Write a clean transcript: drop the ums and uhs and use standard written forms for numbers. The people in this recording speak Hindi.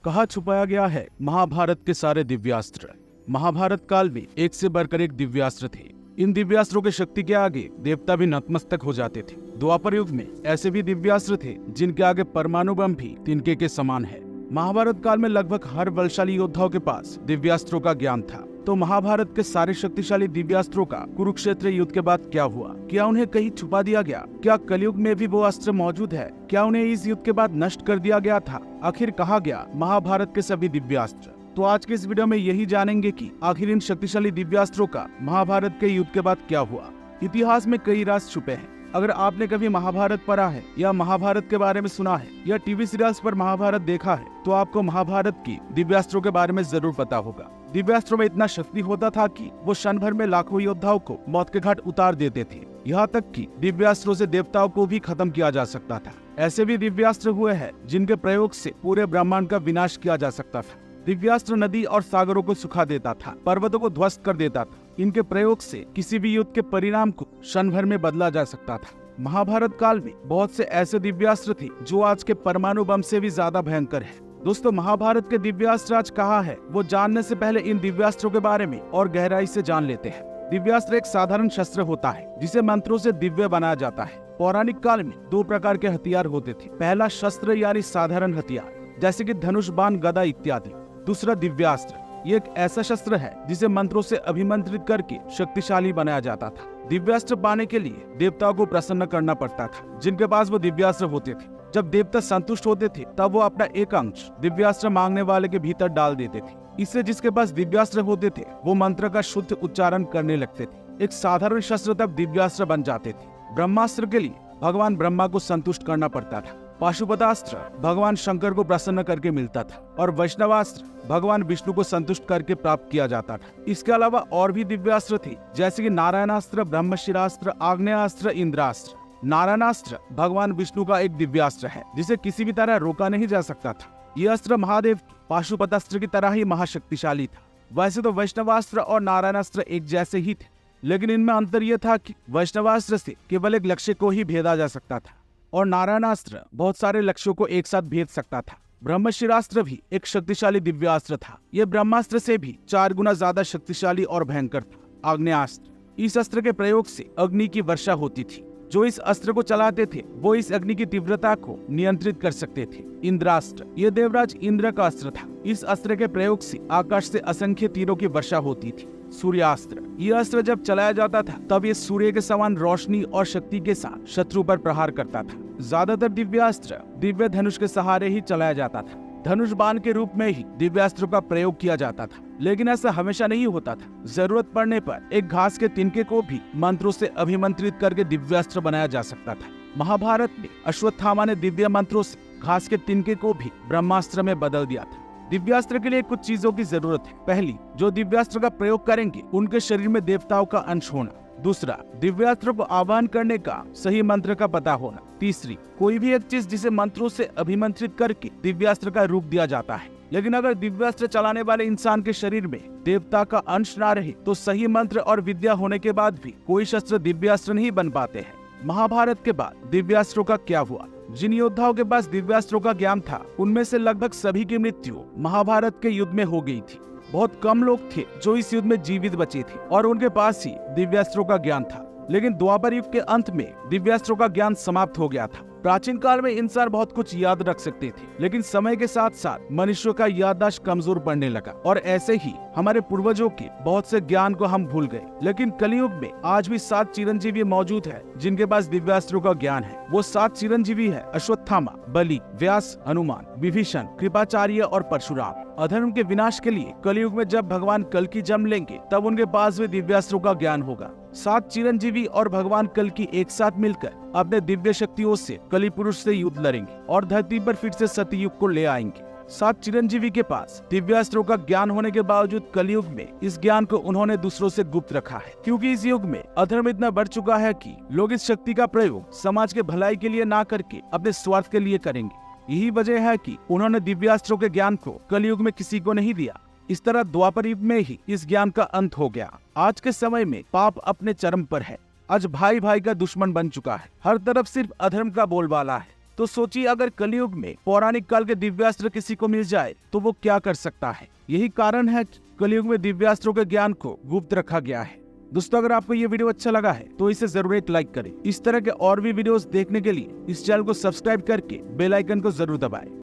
कहाँ छुपाया गया है महाभारत के सारे दिव्यास्त्र। महाभारत काल में एक से बढ़कर एक दिव्यास्त्र थे। इन दिव्यास्त्रों की शक्ति के आगे देवता भी नतमस्तक हो जाते थे। द्वापर युग में ऐसे भी दिव्यास्त्र थे जिनके आगे परमाणु बम भी तिनके के समान है। महाभारत काल में लगभग हर बलशाली योद्धाओं के पास दिव्यास्त्रों का ज्ञान था। तो महाभारत के सारे शक्तिशाली दिव्यास्त्रों का कुरुक्षेत्र युद्ध के बाद क्या हुआ? क्या उन्हें कहीं छुपा दिया गया? क्या कलयुग में भी वो अस्त्र मौजूद है? क्या उन्हें इस युद्ध के बाद नष्ट कर दिया गया था? आखिर कहाँ गया महाभारत के सभी दिव्यास्त्र? तो आज के इस वीडियो में यही जानेंगे कि आखिर इन शक्तिशाली दिव्यास्त्रों का महाभारत के युद्ध के बाद क्या हुआ। इतिहास में कई राज छुपे हैं। अगर आपने कभी महाभारत पढ़ा है या महाभारत के बारे में सुना है या टीवी सीरियल्स पर महाभारत देखा है तो आपको महाभारत की दिव्यास्त्रों के बारे में जरूर पता होगा। दिव्यास्त्रों में इतना शक्ति होता था कि वो क्षण भर में लाखों योद्धाओं को मौत के घाट उतार देते थे। यहाँ तक कि दिव्यास्त्रों से देवताओं को भी खत्म किया जा सकता था। ऐसे भी दिव्यास्त्र हुए हैं जिनके प्रयोग से पूरे ब्रह्मांड का विनाश किया जा सकता था। दिव्यास्त्र नदी और सागरों को सुखा देता था, पर्वतों को ध्वस्त कर देता था। इनके प्रयोग से किसी भी युद्ध के परिणाम को क्षण भर में बदला जा सकता था। महाभारत काल में बहुत से ऐसे दिव्यास्त्र थे जो आज के परमाणु बम से भी ज्यादा भयंकर है। दोस्तों, महाभारत के दिव्यास्त्र आज कहाँ है वो जानने से पहले इन दिव्यास्त्रों के बारे में और गहराई से जान लेते हैं। दिव्यास्त्र एक साधारण शस्त्र होता है जिसे मंत्रों से दिव्य बनाया जाता है। पौराणिक काल में दो प्रकार के हथियार होते थे। पहला शस्त्र यानी साधारण हथियार जैसे कि धनुष, बाण, गदा इत्यादि। दूसरा दिव्यास्त्र। ये एक ऐसा शस्त्र है जिसे मंत्रों से अभिमंत्रित करके शक्तिशाली बनाया जाता था। दिव्यास्त्र पाने के लिए देवताओं को प्रसन्न करना पड़ता था जिनके पास वो दिव्यास्त्र होते थे। जब देवता संतुष्ट होते थे तब वो अपना एक अंश दिव्यास्त्र मांगने वाले के भीतर डाल देते थे। इससे जिसके पास दिव्यास्त्र होते थे वो मंत्र का शुद्ध उच्चारण करने लगते थे। एक साधारण शस्त्र तब दिव्यास्त्र बन जाते थे। ब्रह्मास्त्र के लिए भगवान ब्रह्मा को संतुष्ट करना पड़ता था। पाशुपतास्त्र भगवान शंकर को प्रसन्न करके मिलता था और वैष्णवास्त्र भगवान विष्णु को संतुष्ट करके प्राप्त किया जाता था। इसके अलावा और भी दिव्यास्त्र थे जैसे कि नारायणास्त्र, ब्रह्मशिरास्त्र, आग्नेयास्त्र, इंद्रास्त्र। नारायणास्त्र भगवान विष्णु का एक दिव्यास्त्र है जिसे किसी भी तरह रोका नहीं जा सकता था। यह अस्त्र महादेव पाशुपतास्त्र की तरह ही महाशक्तिशाली था। वैसे तो वैष्णवास्त्र और नारायणास्त्र एक जैसे ही थे, लेकिन इनमें अंतर यह था कि वैष्णवास्त्र से केवल एक लक्ष्य को ही भेदा जा सकता था और नारायणास्त्र बहुत सारे लक्ष्यों को एक साथ भेद सकता था। ब्रह्मशिरास्त्र भी एक शक्तिशाली दिव्यास्त्र था। यह ब्रह्मास्त्र से भी 4 गुना ज्यादा शक्तिशाली और भयंकर था। आग्नेयास्त्र। इस अस्त्र के प्रयोग से अग्नि की वर्षा होती थी। जो इस अस्त्र को चलाते थे वो इस अग्नि की तीव्रता को नियंत्रित कर सकते थे। इंद्रास्त्र। यह देवराज इंद्र का अस्त्र था। इस अस्त्र के प्रयोग से आकाश से असंख्य तीरों की वर्षा होती थी। सूर्यास्त्र। यह अस्त्र जब चलाया जाता था तब ये सूर्य के समान रोशनी और शक्ति के साथ शत्रु पर प्रहार करता था। ज्यादातर दिव्यास्त्र दिव्य धनुष के सहारे ही चलाया जाता था। धनुष बाण के रूप में ही दिव्यास्त्रों का प्रयोग किया जाता था, लेकिन ऐसा हमेशा नहीं होता था। जरूरत पड़ने पर एक घास के तिनके को भी मंत्रों से अभिमंत्रित करके दिव्यास्त्र बनाया जा सकता था। महाभारत में अश्वत्थामा ने दिव्य मंत्रों से घास के तिनके को भी ब्रह्मास्त्र में बदल दिया था। दिव्यास्त्र के लिए कुछ चीजों की जरूरत है। पहली, जो दिव्यास्त्र का प्रयोग करेंगे उनके शरीर में देवताओं का अंश होना। दूसरा, दिव्यास्त्र को आह्वान करने का सही मंत्र का पता होना। तीसरी, कोई भी एक चीज जिसे मंत्रों से अभिमंत्रित करके दिव्यास्त्र का रूप दिया जाता है। लेकिन अगर दिव्यास्त्र चलाने वाले इंसान के शरीर में देवता का अंश ना रहे तो सही मंत्र और विद्या होने के बाद भी कोई शस्त्र दिव्यास्त्र नहीं बन पाते हैं। महाभारत के बाद दिव्यास्त्रों का क्या हुआ? जिन योद्धाओं के पास दिव्यास्त्रों का ज्ञान था उनमें से लगभग सभी की मृत्यु महाभारत के युद्ध में हो गई थी। बहुत कम लोग थे जो इस युद्ध में जीवित बचे थे और उनके पास ही दिव्यास्त्रों का ज्ञान था। लेकिन द्वापर युग के अंत में दिव्यास्त्रों का ज्ञान समाप्त हो गया था। प्राचीन काल में इंसान बहुत कुछ याद रख सकते थे, लेकिन समय के साथ साथ मनुष्यों का याददाश्त कमजोर पड़ने लगा और ऐसे ही हमारे पूर्वजों के बहुत से ज्ञान को हम भूल गए। लेकिन कलयुग में आज भी 7 चिरंजीवी मौजूद है जिनके पास दिव्यास्त्रों का ज्ञान है। वो 7 चिरंजीवी है अश्वत्थामा, बलि, व्यास, हनुमान, विभीषण, कृपाचार्य और परशुराम। अधर्म के विनाश के लिए कलयुग में जब भगवान कल की जन्म लेंगे तब उनके पास भी दिव्यास्त्रों का ज्ञान होगा। 7 चिरंजीवी और भगवान कल की एक साथ मिलकर अपने दिव्य शक्तियों से कली पुरुष से युद्ध लड़ेंगे और धरती पर फिर से सतयुग को ले आएंगे। 7 चिरंजीवी के पास दिव्यास्त्रों का ज्ञान होने के बावजूद कलयुग में इस ज्ञान को उन्होंने दूसरों से गुप्त रखा है, क्योंकि इस युग में अधर्म इतना बढ़ चुका है कि लोग इस शक्ति का प्रयोग समाज के भलाई के लिए ना करके अपने स्वार्थ के लिए करेंगे। यही वजह है कि उन्होंने दिव्यास्त्रों के ज्ञान को कलयुग में किसी को नहीं दिया। इस तरह द्वापर युग में ही इस ज्ञान का अंत हो गया। आज के समय में पाप अपने चरम पर है। आज भाई भाई का दुश्मन बन चुका है। हर तरफ सिर्फ अधर्म का बोलबाला है। तो सोचिए अगर कलयुग में पौराणिक काल के दिव्यास्त्र किसी को मिल जाए तो वो क्या कर सकता है। यही कारण है कलयुग में दिव्यास्त्रों के ज्ञान को गुप्त रखा गया है। दोस्तों अगर आपको ये वीडियो अच्छा लगा है तो इसे जरूर एक लाइक करें। इस तरह के और भी वीडियोस देखने के लिए इस चैनल को सब्सक्राइब करके बेल आइकन को जरूर दबाएं।